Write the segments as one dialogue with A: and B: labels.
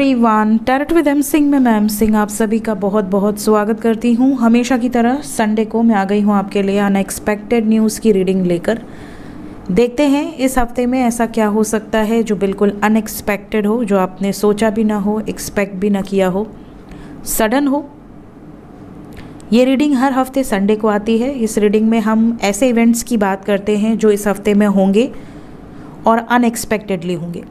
A: Everyone, tarot with M Singh में ma'am Singh आप सभी का बहुत बहुत स्वागत करती हूँ। हमेशा की तरह संडे को मैं आ गई हूँ आपके लिए अनएक्सपेक्टेड न्यूज़ की रीडिंग लेकर। देखते हैं इस हफ्ते में ऐसा क्या हो सकता है जो बिल्कुल अनएक्सपेक्टेड हो, जो आपने सोचा भी ना हो, एक्सपेक्ट भी ना किया हो, सडन हो। ये रीडिंग हर हफ्ते संडे को आती है। इस रीडिंग में हम ऐसे इवेंट्स की बात करते हैं जो इस हफ्ते में होंगे और अनएक्सपेक्टेडली होंगे।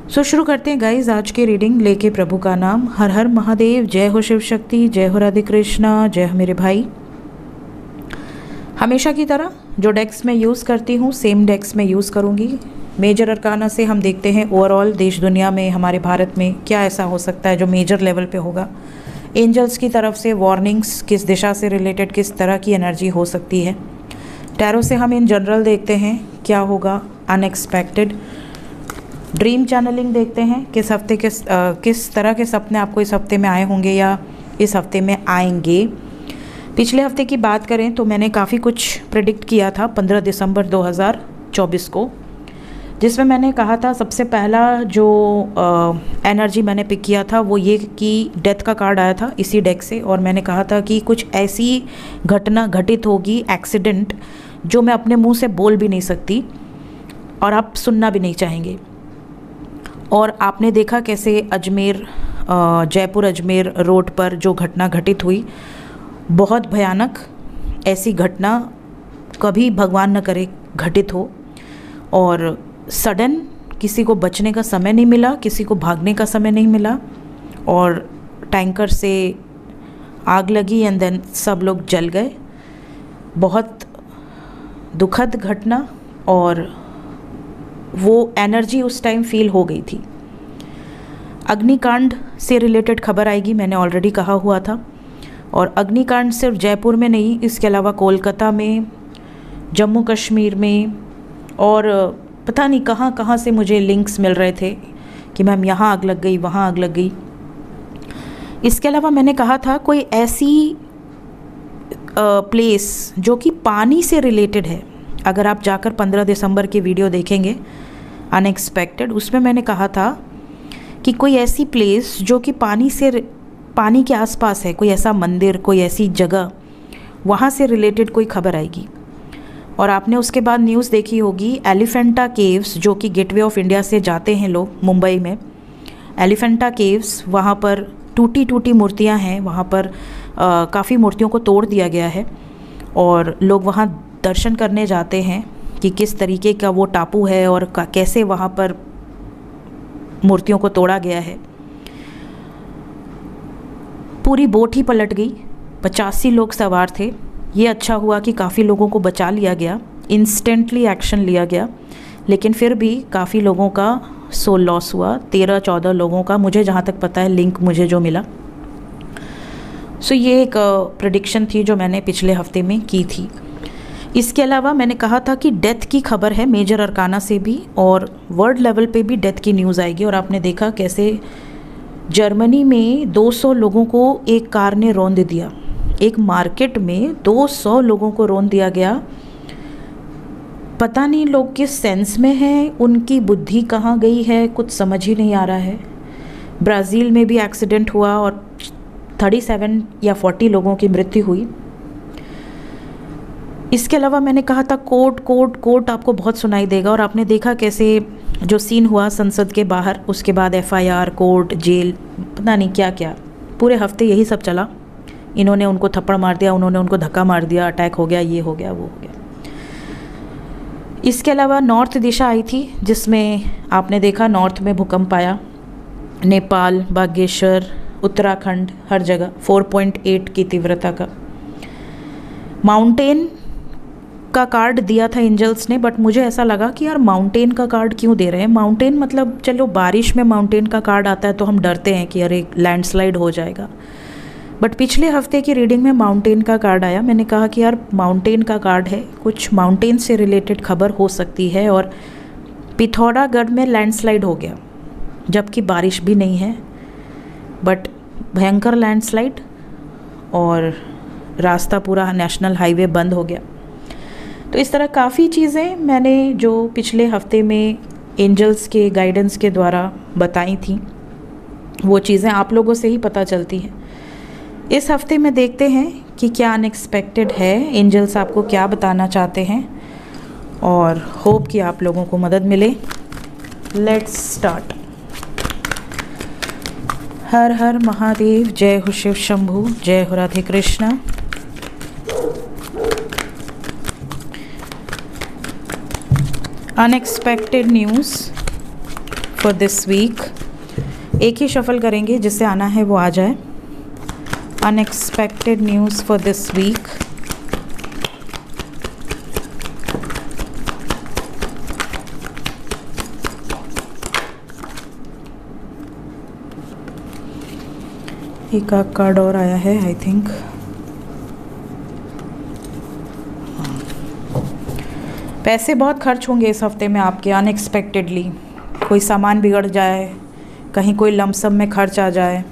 A: सो शुरू करते हैं गाइज आज की रीडिंग लेके प्रभु का नाम। हर हर महादेव, जय हो शिव शक्ति, जय हो राधे कृष्णा, जय हो मेरे भाई। हमेशा की तरह जो डेक्स मैं यूज़ करती हूँ सेम डेक्स में यूज़ करूँगी। मेजर अरकाना से हम देखते हैं ओवरऑल देश दुनिया में, हमारे भारत में क्या ऐसा हो सकता है जो मेजर लेवल पे होगा। एंजल्स की तरफ से वार्निंग्स किस दिशा से रिलेटेड किस तरह की एनर्जी हो सकती है। टैरो से हम इन जनरल देखते हैं क्या होगा अनएक्सपेक्टेड। ड्रीम चैनलिंग देखते हैं किस हफ्ते किस तरह के सपने आपको इस हफ्ते में आए होंगे या इस हफ्ते में आएंगे। पिछले हफ्ते की बात करें तो मैंने काफ़ी कुछ प्रेडिक्ट किया था 15 दिसंबर 2024 को, जिसमें मैंने कहा था सबसे पहला जो एनर्जी मैंने पिक किया था वो ये कि डेथ का कार्ड आया था इसी डेक से, और मैंने कहा था कि कुछ ऐसी घटना घटित होगी, एक्सीडेंट, जो मैं अपने मुंह से बोल भी नहीं सकती और आप सुनना भी नहीं चाहेंगे। और आपने देखा कैसे अजमेर, जयपुर अजमेर रोड पर जो घटना घटित हुई, बहुत भयानक। ऐसी घटना कभी भगवान न करे घटित हो। और सडन किसी को बचने का समय नहीं मिला, किसी को भागने का समय नहीं मिला, और टैंकर से आग लगी एंड देन सब लोग जल गए। बहुत दुखद घटना और वो एनर्जी उस टाइम फील हो गई थी। अग्निकांड से रिलेटेड खबर आएगी, मैंने ऑलरेडी कहा हुआ था। और अग्निकांड सिर्फ जयपुर में नहीं, इसके अलावा कोलकाता में, जम्मू कश्मीर में, और पता नहीं कहाँ कहाँ से मुझे लिंक्स मिल रहे थे कि मैम यहाँ आग लग गई, वहाँ आग लग गई। इसके अलावा मैंने कहा था कोई ऐसी प्लेस जो कि पानी से रिलेटेड है। अगर आप जाकर 15 दिसंबर की वीडियो देखेंगे अनएक्सपेक्टेड, उसमें मैंने कहा था कि कोई ऐसी प्लेस जो कि पानी के आसपास है, कोई ऐसा मंदिर, कोई ऐसी जगह, वहाँ से रिलेटेड कोई खबर आएगी। और आपने उसके बाद न्यूज़ देखी होगी एलिफेंटा केव्स, जो कि गेटवे ऑफ इंडिया से जाते हैं लोग मुंबई में। एलिफेंटा केव्स, वहाँ पर टूटी टूटी मूर्तियाँ हैं, वहाँ पर काफ़ी मूर्तियों को तोड़ दिया गया है और लोग वहाँ दर्शन करने जाते हैं कि किस तरीके का वो टापू है और कैसे वहाँ पर मूर्तियों को तोड़ा गया है। पूरी बोट ही पलट गई, 85 लोग सवार थे। ये अच्छा हुआ कि काफ़ी लोगों को बचा लिया गया, इंस्टेंटली एक्शन लिया गया, लेकिन फिर भी काफ़ी लोगों का सोल लॉस हुआ, 13-14 लोगों का, मुझे जहाँ तक पता है, लिंक मुझे जो मिला। सो ये एक प्रेडिक्शन थी जो मैंने पिछले हफ्ते में की थी। इसके अलावा मैंने कहा था कि डेथ की खबर है मेजर अरकाना से भी, और वर्ल्ड लेवल पे भी डेथ की न्यूज़ आएगी। और आपने देखा कैसे जर्मनी में 200 लोगों को एक कार ने रौंद दिया। एक मार्केट में 200 लोगों को रौंद दिया गया। पता नहीं लोग किस सेंस में हैं, उनकी बुद्धि कहाँ गई है, कुछ समझ ही नहीं आ रहा है। ब्राज़ील में भी एक्सीडेंट हुआ और 37 या 40 लोगों की मृत्यु हुई। इसके अलावा मैंने कहा था कोर्ट आपको बहुत सुनाई देगा, और आपने देखा कैसे जो सीन हुआ संसद के बाहर, उसके बाद FIR, कोर्ट, जेल, पता नहीं क्या क्या, पूरे हफ्ते यही सब चला। इन्होंने उनको थप्पड़ मार दिया, उन्होंने उनको धक्का मार दिया, अटैक हो गया, ये हो गया, वो हो गया। इसके अलावा नॉर्थ दिशा आई थी, जिसमें आपने देखा नॉर्थ में भूकंप आया। नेपाल, बागेश्वर, उत्तराखंड, हर जगह 4.8 की तीव्रता का। माउंटेन का कार्ड दिया था एंजल्स ने, बट मुझे ऐसा लगा कि यार माउंटेन का कार्ड क्यों दे रहे हैं। माउंटेन मतलब चलो बारिश में माउंटेन का कार्ड आता है तो हम डरते हैं कि अरे लैंडस्लाइड हो जाएगा, बट पिछले हफ्ते की रीडिंग में माउंटेन का कार्ड आया। मैंने कहा कि यार माउंटेन का कार्ड है, कुछ माउंटेन से रिलेटेड खबर हो सकती है। और पिथौरागढ़ में लैंडस्लाइड हो गया, जबकि बारिश भी नहीं है, बट भयंकर लैंडस्लाइड, और रास्ता पूरा नेशनल हाईवे बंद हो गया। तो इस तरह काफ़ी चीज़ें मैंने जो पिछले हफ्ते में एंजल्स के गाइडेंस के द्वारा बताई थी। वो चीज़ें आप लोगों से ही पता चलती हैं। इस हफ्ते में देखते हैं कि क्या अनएक्सपेक्टेड है, एंजल्स आपको क्या बताना चाहते हैं, और होप कि आप लोगों को मदद मिले। Let's start. हर हर महादेव, जय हो शिव शंभू, जय हो Radhe Krishna. Unexpected news for this week. एक ही शफल करेंगे, जिससे आना है वो आ जाए। Unexpected news for this week. एक कार्ड और आया है आई थिंक। पैसे बहुत खर्च होंगे इस हफ्ते में आपके अनएक्सपेक्टेडली। कोई सामान बिगड़ जाए, कहीं कोई लमसम में खर्च आ जाए,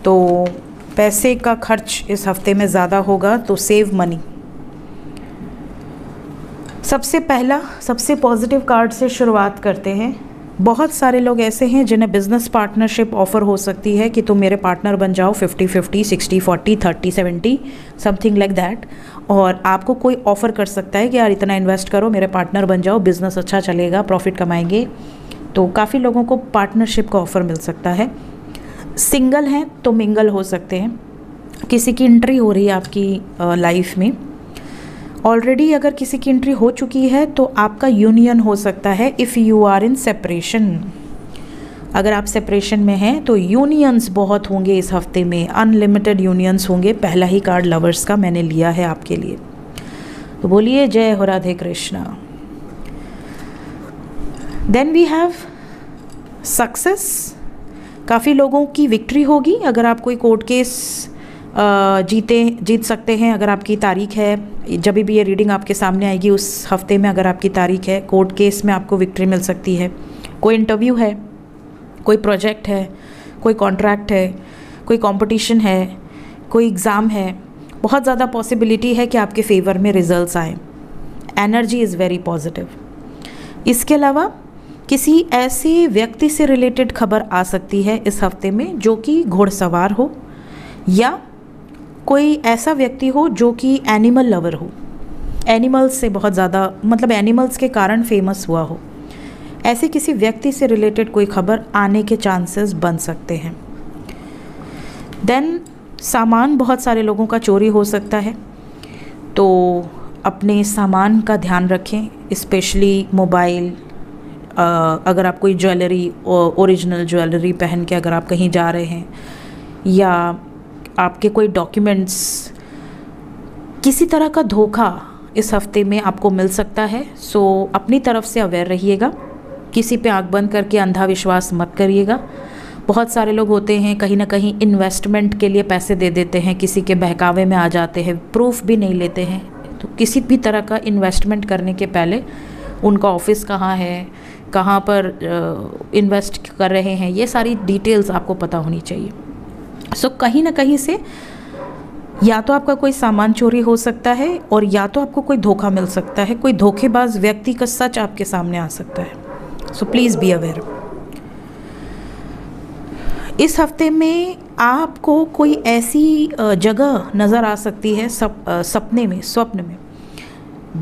A: तो पैसे का खर्च इस हफ्ते में ज़्यादा होगा, तो सेव मनी। सबसे पॉजिटिव कार्ड से शुरुआत करते हैं। बहुत सारे लोग ऐसे हैं जिन्हें बिज़नेस पार्टनरशिप ऑफ़र हो सकती है कि तुम मेरे पार्टनर बन जाओ, 50-50, 60-40, 30-70, समथिंग लाइक दैट। और आपको कोई ऑफ़र कर सकता है कि यार इतना इन्वेस्ट करो, मेरे पार्टनर बन जाओ, बिज़नेस अच्छा चलेगा, प्रॉफिट कमाएंगे। तो काफ़ी लोगों को पार्टनरशिप का ऑफ़र मिल सकता है। सिंगल हैं तो मिंगल हो सकते हैं, किसी की एंट्री हो रही है आपकी लाइफ में। ऑलरेडी अगर किसी की एंट्री हो चुकी है तो आपका यूनियन हो सकता है if you are in separation. अगर आप सेपरेशन में हैं तो यूनियंस बहुत होंगे इस हफ्ते में, अनलिमिटेड यूनियंस होंगे। पहला ही कार्ड लवर्स का मैंने लिया है आपके लिए, तो बोलिए जय हो Radhe Krishna. Then we have success. काफ़ी लोगों की विक्ट्री होगी। अगर आप कोई कोर्ट केस जीत सकते हैं, अगर आपकी तारीख है, जब भी ये रीडिंग आपके सामने आएगी उस हफ्ते में अगर आपकी तारीख है, कोर्ट केस में आपको विक्ट्री मिल सकती है। कोई इंटरव्यू है, कोई प्रोजेक्ट है, कोई कॉन्ट्रैक्ट है, कोई कंपटीशन है, कोई एग्ज़ाम है, बहुत ज़्यादा पॉसिबिलिटी है कि आपके फेवर में रिजल्ट्स आएँ। Energy is very positive. इसके अलावा किसी ऐसे व्यक्ति से रिलेटेड खबर आ सकती है इस हफ्ते में जो कि घुड़सवार हो, या कोई ऐसा व्यक्ति हो जो कि एनिमल लवर हो, एनिमल्स से बहुत ज़्यादा, मतलब एनिमल्स के कारण फेमस हुआ हो। ऐसे किसी व्यक्ति से रिलेटेड कोई खबर आने के चांसेस बन सकते हैं। देन सामान बहुत सारे लोगों का चोरी हो सकता है, तो अपने सामान का ध्यान रखें, स्पेशली मोबाइल। अगर आप कोई ज्वेलरी, ओरिजिनल ज्वेलरी पहन के अगर आप कहीं जा रहे हैं, या आपके कोई डॉक्यूमेंट्स, किसी तरह का धोखा इस हफ्ते में आपको मिल सकता है। सो अपनी तरफ से अवेयर रहिएगा, किसी पे आंख बंद करके अंधा विश्वास मत करिएगा। बहुत सारे लोग होते हैं कहीं ना कहीं इन्वेस्टमेंट के लिए पैसे दे देते हैं, किसी के बहकावे में आ जाते हैं, प्रूफ भी नहीं लेते हैं। तो किसी भी तरह का इन्वेस्टमेंट करने के पहले उनका ऑफिस कहाँ है, कहाँ पर इन्वेस्ट कर रहे हैं, ये सारी डिटेल्स आपको पता होनी चाहिए। सो कहीं ना कहीं से या तो आपका कोई सामान चोरी हो सकता है, और या तो आपको कोई धोखा मिल सकता है, कोई धोखेबाज व्यक्ति का सच आपके सामने आ सकता है। So please be aware. इस हफ्ते में आपको कोई ऐसी जगह नज़र आ सकती है स्वप्न में,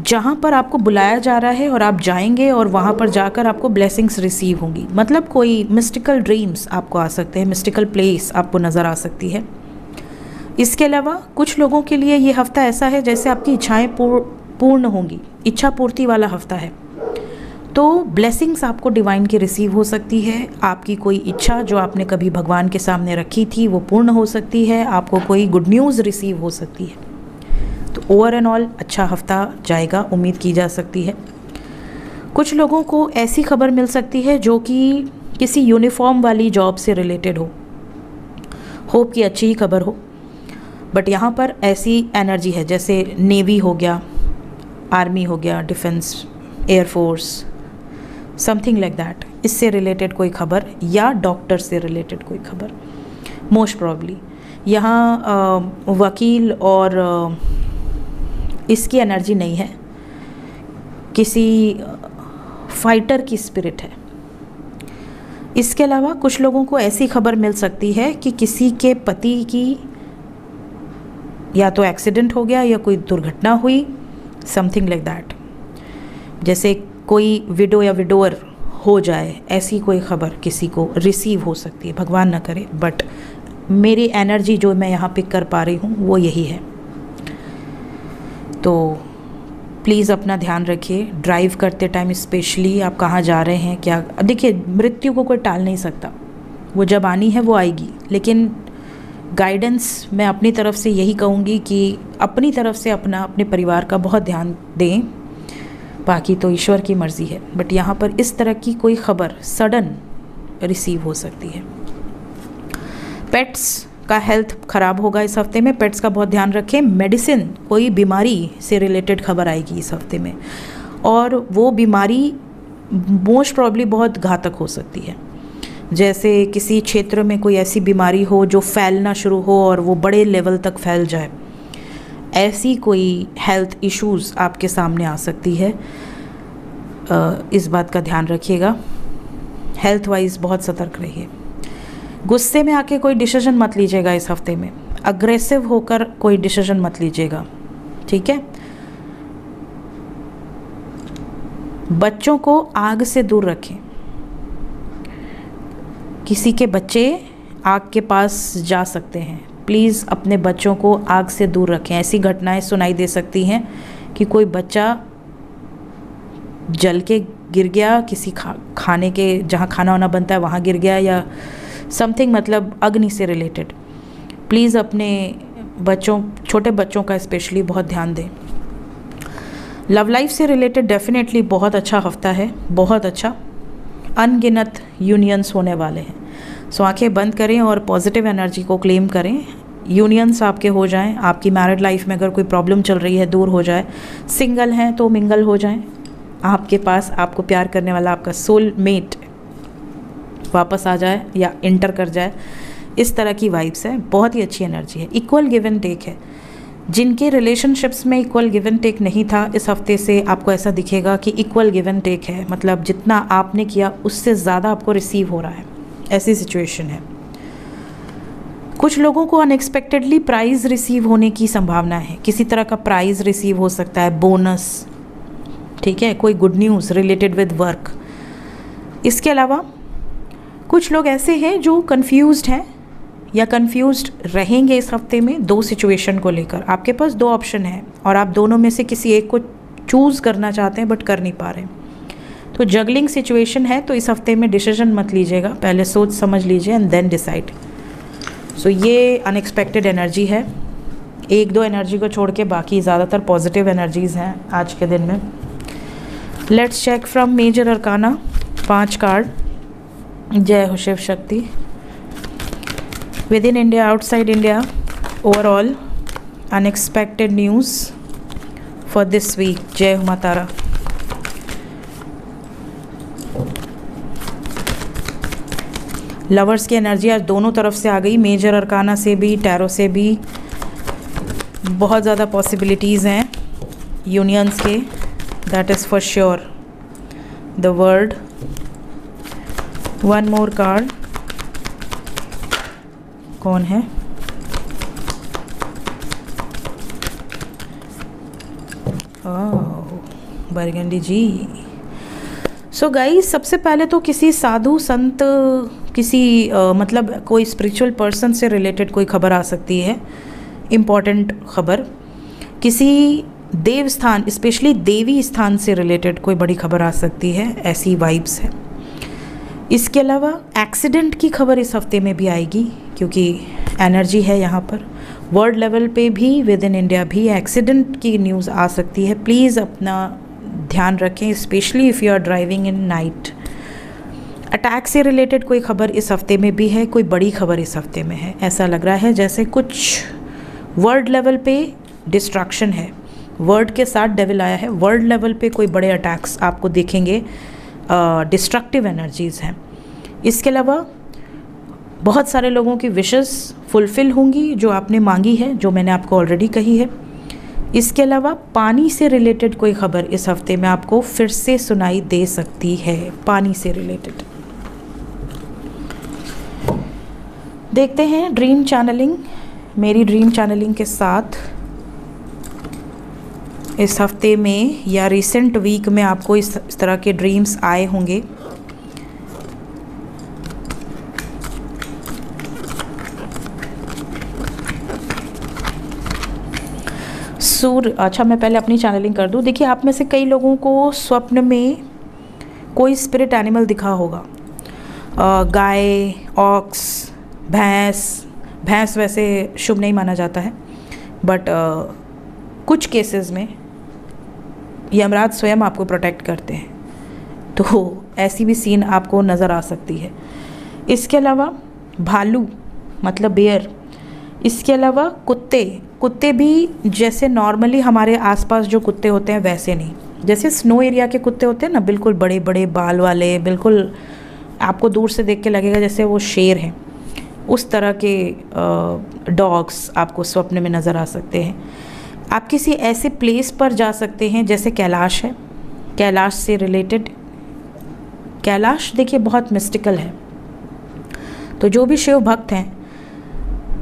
A: जहाँ पर आपको बुलाया जा रहा है और आप जाएंगे और वहाँ पर जाकर आपको ब्लेसिंग्स रिसीव होंगी। मतलब कोई मिस्टिकल ड्रीम्स आपको आ सकते हैं, मिस्टिकल प्लेस आपको नज़र आ सकती है। इसके अलावा कुछ लोगों के लिए ये हफ्ता ऐसा है जैसे आपकी इच्छाएं पूर्ण होंगी, इच्छा पूर्ति वाला हफ्ता है। तो ब्लेसिंग्स आपको डिवाइन की रिसीव हो सकती है। आपकी कोई इच्छा जो आपने कभी भगवान के सामने रखी थी वो पूर्ण हो सकती है। आपको कोई गुड न्यूज़ रिसीव हो सकती है। तो ओवर एंड ऑल अच्छा हफ्ता जाएगा, उम्मीद की जा सकती है। कुछ लोगों को ऐसी खबर मिल सकती है जो कि किसी यूनिफॉर्म वाली जॉब से रिलेटेड हो। होप कि अच्छी ही खबर हो, बट यहाँ पर ऐसी एनर्जी है जैसे नेवी हो गया, आर्मी हो गया, defence, air force, something like that. इससे रिलेटेड कोई खबर या डॉक्टर से रिलेटेड कोई खबर मोस्ट प्रॉब्ली। यहाँ वकील और इसकी एनर्जी नहीं है, किसी फाइटर की स्पिरिट है। इसके अलावा कुछ लोगों को ऐसी खबर मिल सकती है कि किसी के पति की या तो एक्सीडेंट हो गया या कोई दुर्घटना हुई, समथिंग लाइक दैट। जैसे कोई विडो या विडोअर हो जाए, ऐसी कोई खबर किसी को रिसीव हो सकती है, भगवान ना करे, बट मेरी एनर्जी जो मैं यहाँ पिक कर पा रही हूँ वो यही है। तो प्लीज़ अपना ध्यान रखिए, ड्राइव करते टाइम स्पेशली। आप कहाँ जा रहे हैं, क्या, देखिए मृत्यु को कोई टाल नहीं सकता, वो जब आनी है वो आएगी, लेकिन गाइडेंस मैं अपनी तरफ से यही कहूँगी कि अपनी तरफ से अपने परिवार का बहुत ध्यान दें, बाकी तो ईश्वर की मर्ज़ी है। बट यहाँ पर इस तरह की कोई खबर सडन रिसीव हो सकती है। पेट्स का हेल्थ ख़राब होगा इस हफ्ते में, पेट्स का बहुत ध्यान रखें। मेडिसिन, कोई बीमारी से रिलेटेड खबर आएगी इस हफ्ते में, और वो बीमारी मोस्ट प्रॉब्ली बहुत घातक हो सकती है। जैसे किसी क्षेत्र में कोई ऐसी बीमारी हो जो फैलना शुरू हो और वो बड़े लेवल तक फैल जाए, ऐसी कोई हेल्थ इश्यूज़ आपके सामने आ सकती है। इस बात का ध्यान रखिएगा, हेल्थ वाइज बहुत सतर्क रहिए। गुस्से में आके कोई डिसीजन मत लीजिएगा इस हफ्ते में, अग्रेसिव होकर कोई डिसीजन मत लीजिएगा, ठीक है। बच्चों को आग से दूर रखें, किसी के बच्चे आग के पास जा सकते हैं, प्लीज़ अपने बच्चों को आग से दूर रखें। ऐसी घटनाएं सुनाई दे सकती हैं कि कोई बच्चा जल के गिर गया, किसी खाने के जहाँ खाना वाना बनता है वहाँ गिर गया, या समथिंग, मतलब अग्नि से रिलेटेड। प्लीज़ अपने बच्चों, छोटे बच्चों का स्पेशली बहुत ध्यान दें। लव लाइफ से रिलेटेड डेफिनेटली बहुत अच्छा हफ्ता है, बहुत अच्छा। अनगिनत यूनियंस होने वाले हैं, सो आंखें बंद करें और पॉजिटिव एनर्जी को क्लेम करें। यूनियंस आपके हो जाएं, आपकी मैरिड लाइफ में अगर कोई प्रॉब्लम चल रही है दूर हो जाए, सिंगल हैं तो मिंगल हो जाएं, आपके पास आपको प्यार करने वाला आपका सोल मेट वापस आ जाए या इंटर कर जाए, इस तरह की वाइब्स है। बहुत ही अच्छी एनर्जी है, इक्वल गिव एंड टेक है। जिनके रिलेशनशिप्स में इक्वल गिव एंड टेक नहीं था, इस हफ्ते से आपको ऐसा दिखेगा कि इक्वल गिव एंड टेक है, मतलब जितना आपने किया उससे ज़्यादा आपको रिसीव हो रहा है, ऐसी सिचुएशन है। कुछ लोगों को अनएक्सपेक्टेडली प्राइज़ रिसीव होने की संभावना है, किसी तरह का प्राइज़ रिसीव हो सकता है, बोनस, ठीक है, कोई good news related with work. इसके अलावा कुछ लोग ऐसे हैं जो कंफ्यूज्ड हैं या कंफ्यूज्ड रहेंगे इस हफ्ते में दो सिचुएशन को लेकर। आपके पास दो ऑप्शन है और आप दोनों में से किसी एक को चूज़ करना चाहते हैं बट कर नहीं पा रहे, तो जगलिंग सिचुएशन है। तो इस हफ्ते में डिसीजन मत लीजिएगा, पहले सोच समझ लीजिए एंड देन डिसाइड। सो ये अनएक्सपेक्टेड एनर्जी है, एक दो एनर्जी को छोड़ के बाकी ज़्यादातर पॉजिटिव एनर्जीज़ हैं आज के दिन में। Let's check from major arcana, 5 card. जय हो Shiv Shakti. Within India, outside India, overall unexpected news for this week. जय हो माता तारा। लवर्स की एनर्जी आज दोनों तरफ से आ गई, मेजर अरकाना से भी, टैरो से भी। बहुत ज़्यादा पॉसिबिलिटीज़ हैं यूनियंस के, that is for sure. The word, one more card, कौन है? बरगंडी जी। सो गाइस, सबसे पहले तो किसी साधु संत, किसी मतलब कोई स्पिरिचुअल पर्सन से रिलेटेड कोई खबर आ सकती है, इम्पॉर्टेंट खबर। किसी देव स्थान, स्पेशली देवी स्थान से रिलेटेड कोई बड़ी खबर आ सकती है, ऐसी वाइब्स है। इसके अलावा एक्सीडेंट की खबर इस हफ्ते में भी आएगी, क्योंकि एनर्जी है यहाँ पर। वर्ल्ड लेवल पे भी, विद इन इंडिया भी एक्सीडेंट की न्यूज़ आ सकती है। प्लीज़ अपना ध्यान रखें, specially if you are driving in night. Attack से रिलेटेड कोई खबर इस हफ्ते में भी है, कोई बड़ी खबर इस हफ्ते में है। ऐसा लग रहा है जैसे कुछ वर्ल्ड लेवल पे डिस्ट्रक्शन है, वर्ड के साथ डेविल आया है। वर्ल्ड लेवल पे कोई बड़े अटैक्स आपको देखेंगे, डिस्ट्रक्टिव एनर्जीज़ हैं। इसके अलावा बहुत सारे लोगों की विशेस फुलफ़िल होंगी जो आपने मांगी है, जो मैंने आपको ऑलरेडी कही है। इसके अलावा पानी से रिलेटेड कोई खबर इस हफ्ते में आपको फिर से सुनाई दे सकती है, पानी से रिलेटेड। देखते हैं ड्रीम चैनलिंग। मेरी ड्रीम चैनलिंग के साथ इस हफ्ते में या रिसेंट वीक में आपको इस तरह के ड्रीम्स आए होंगे। अच्छा, मैं पहले अपनी चैनलिंग कर दूं। देखिए, आप में से कई लोगों को स्वप्न में कोई स्पिरिट एनिमल दिखा होगा। गाय, ऑक्स, भैंस वैसे शुभ नहीं माना जाता है, बट कुछ केसेस में यमराज स्वयं आपको प्रोटेक्ट करते हैं, तो ऐसी भी सीन आपको नज़र आ सकती है। इसके अलावा भालू मतलब बेयर, इसके अलावा कुत्ते भी जैसे नॉर्मली हमारे आसपास जो कुत्ते होते हैं वैसे नहीं। जैसे स्नो एरिया के कुत्ते होते हैं ना, बिल्कुल बड़े बड़े बाल वाले, बिल्कुल आपको दूर से देख के लगेगा जैसे वो शेर हैं। उस तरह के डॉग्स आपको स्वप्न में नज़र आ सकते हैं। आप किसी ऐसे प्लेस पर जा सकते हैं जैसे कैलाश है, कैलाश से रिलेटेड। कैलाश देखिए बहुत मिस्टिकल है, तो जो भी शिव भक्त हैं,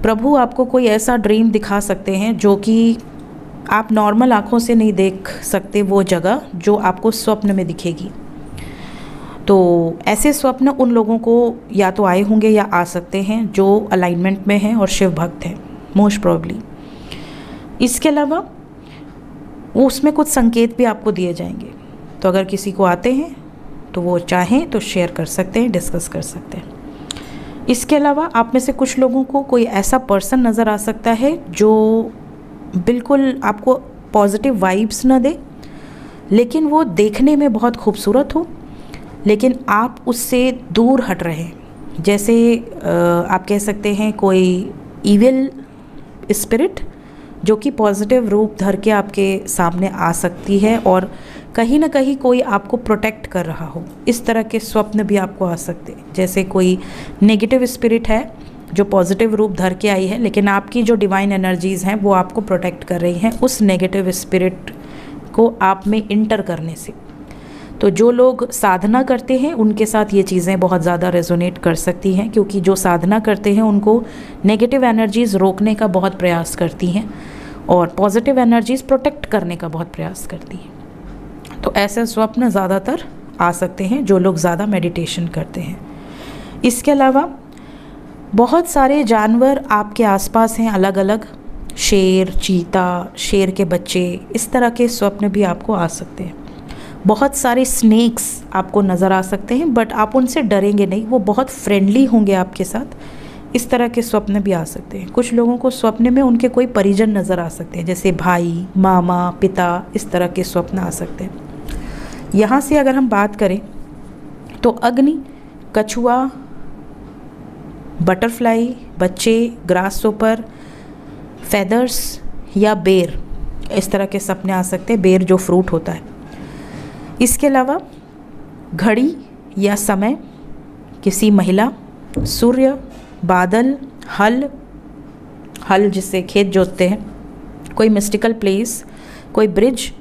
A: प्रभु आपको कोई ऐसा ड्रीम दिखा सकते हैं जो कि आप नॉर्मल आँखों से नहीं देख सकते, वो जगह जो आपको स्वप्न में दिखेगी। तो ऐसे स्वप्न उन लोगों को या तो आए होंगे या आ सकते हैं जो अलाइनमेंट में हैं और शिव भक्त हैं, मोस्ट प्रोबेबली। इसके अलावा उसमें कुछ संकेत भी आपको दिए जाएंगे, तो अगर किसी को आते हैं तो वो चाहें तो शेयर कर सकते हैं, डिस्कस कर सकते हैं। इसके अलावा आप में से कुछ लोगों को कोई ऐसा पर्सन नज़र आ सकता है जो बिल्कुल आपको पॉजिटिव वाइब्स ना दे, लेकिन वो देखने में बहुत खूबसूरत हो, लेकिन आप उससे दूर हट रहे हैं। जैसे आप कह सकते हैं कोई इविल स्पिरिट जो कि पॉजिटिव रूप धर के आपके सामने आ सकती है और कहीं ना कहीं कोई आपको प्रोटेक्ट कर रहा हो। इस तरह के स्वप्न भी आपको आ सकते हैं। जैसे कोई नेगेटिव स्पिरिट है जो पॉजिटिव रूप धर के आई है, लेकिन आपकी जो डिवाइन एनर्जीज़ हैं वो आपको प्रोटेक्ट कर रही हैं उस नेगेटिव स्पिरिट को आप में इंटर करने से। तो जो लोग साधना करते हैं उनके साथ ये चीज़ें बहुत ज़्यादा रेजोनेट कर सकती हैं, क्योंकि जो साधना करते हैं उनको नेगेटिव एनर्जीज़ रोकने का बहुत प्रयास करती हैं और पॉजिटिव एनर्जीज़ प्रोटेक्ट करने का बहुत प्रयास करती हैं। तो ऐसे स्वप्न ज़्यादातर आ सकते हैं जो लोग ज़्यादा मेडिटेशन करते हैं। इसके अलावा बहुत सारे जानवर आपके आसपास हैं, अलग अलग, शेर, चीता, शेर के बच्चे, इस तरह के स्वप्न भी आपको आ सकते हैं। बहुत सारे स्नेक्स आपको नज़र आ सकते हैं, बट आप उनसे डरेंगे नहीं, वो बहुत फ्रेंडली होंगे आपके साथ। इस तरह के स्वप्न भी आ सकते हैं। कुछ लोगों को स्वप्न में उनके कोई परिजन नज़र आ सकते हैं, जैसे भाई, मामा, पिता, इस तरह के स्वप्न आ सकते हैं। यहाँ से अगर हम बात करें तो अग्नि, कछुआ, बटरफ्लाई, बच्चे, ग्रासहोपर, फेदर्स या बेर, इस तरह के सपने आ सकते हैं। बेर जो फ्रूट होता है। इसके अलावा घड़ी या समय, किसी महिला, सूर्य, बादल, हल जिससे खेत जोतते हैं, कोई मिस्टिकल प्लेस, कोई ब्रिज,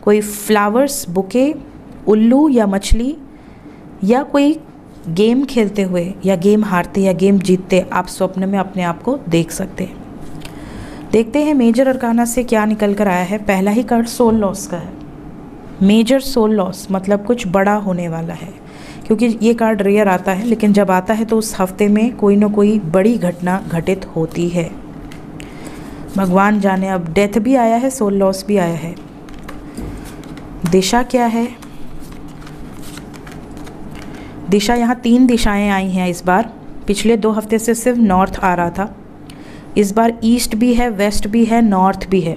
A: कोई फ्लावर्स बुके, उल्लू या मछली, या कोई गेम खेलते हुए या गेम हारते या गेम जीतते आप स्वप्न में अपने आप को देख सकते हैं। देखते हैं मेजर अरकाना से क्या निकल कर आया है। पहला ही कार्ड सोल लॉस का है। मेजर सोल लॉस मतलब कुछ बड़ा होने वाला है, क्योंकि ये कार्ड रेयर आता है, लेकिन जब आता है तो उस हफ्ते में कोई ना कोई बड़ी घटना घटित होती है। भगवान जाने, अब डेथ भी आया है, सोल लॉस भी आया है। दिशा क्या है? दिशा, यहाँ 3 दिशाएं आई हैं इस बार। पिछले 2 हफ्ते से सिर्फ नॉर्थ आ रहा था, इस बार ईस्ट भी है, वेस्ट भी है, नॉर्थ भी है।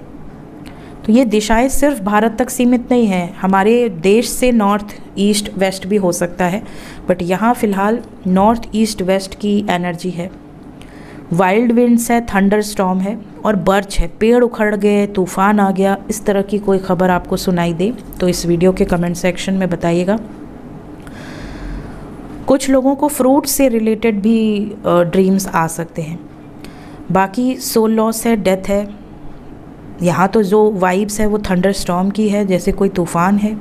A: तो ये दिशाएं सिर्फ भारत तक सीमित नहीं है, हमारे देश से नॉर्थ, ईस्ट, वेस्ट भी हो सकता है, बट यहाँ फ़िलहाल नॉर्थ, ईस्ट, वेस्ट की एनर्जी है। वाइल्ड विंड्स है, थंडर स्टॉर्म है और बर्च है, पेड़ उखड़ गए, तूफान आ गया, इस तरह की कोई खबर आपको सुनाई दे तो इस वीडियो के कमेंट सेक्शन में बताइएगा। कुछ लोगों को फ्रूट से रिलेटेड भी ड्रीम्स आ सकते हैं। बाकी सोल लॉस है, डेथ है। यहाँ तो जो वाइब्स है वो थंडर स्टॉर्म की है, जैसे कोई तूफ़ान है।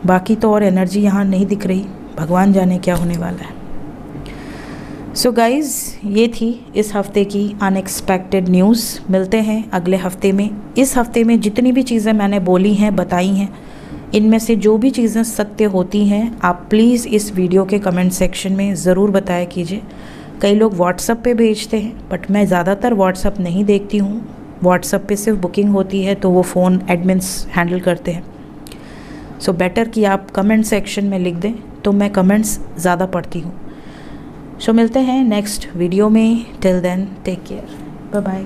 A: बाकी तो और एनर्जी यहाँ नहीं दिख रही, भगवान जाने क्या होने वाला है। सो गाइज़, ये थी इस हफ़्ते की अनएक्सपेक्टेड न्यूज़। मिलते हैं अगले हफ्ते में। इस हफ्ते में जितनी भी चीज़ें मैंने बोली हैं, बताई हैं, इनमें से जो भी चीज़ें सत्य होती हैं, आप प्लीज़ इस वीडियो के कमेंट सेक्शन में ज़रूर बताया कीजिए। कई लोग व्हाट्सएप पे भेजते हैं, बट मैं ज़्यादातर व्हाट्सएप नहीं देखती हूँ। व्हाट्सएप पे सिर्फ बुकिंग होती है, तो वो फ़ोन एडमिन्स हैंडल करते हैं। सो बेटर कि आप कमेंट सेक्शन में लिख दें, तो मैं कमेंट्स ज़्यादा पढ़ती हूँ। सो मिलते हैं नेक्स्ट वीडियो में। Till then take care, bye bye.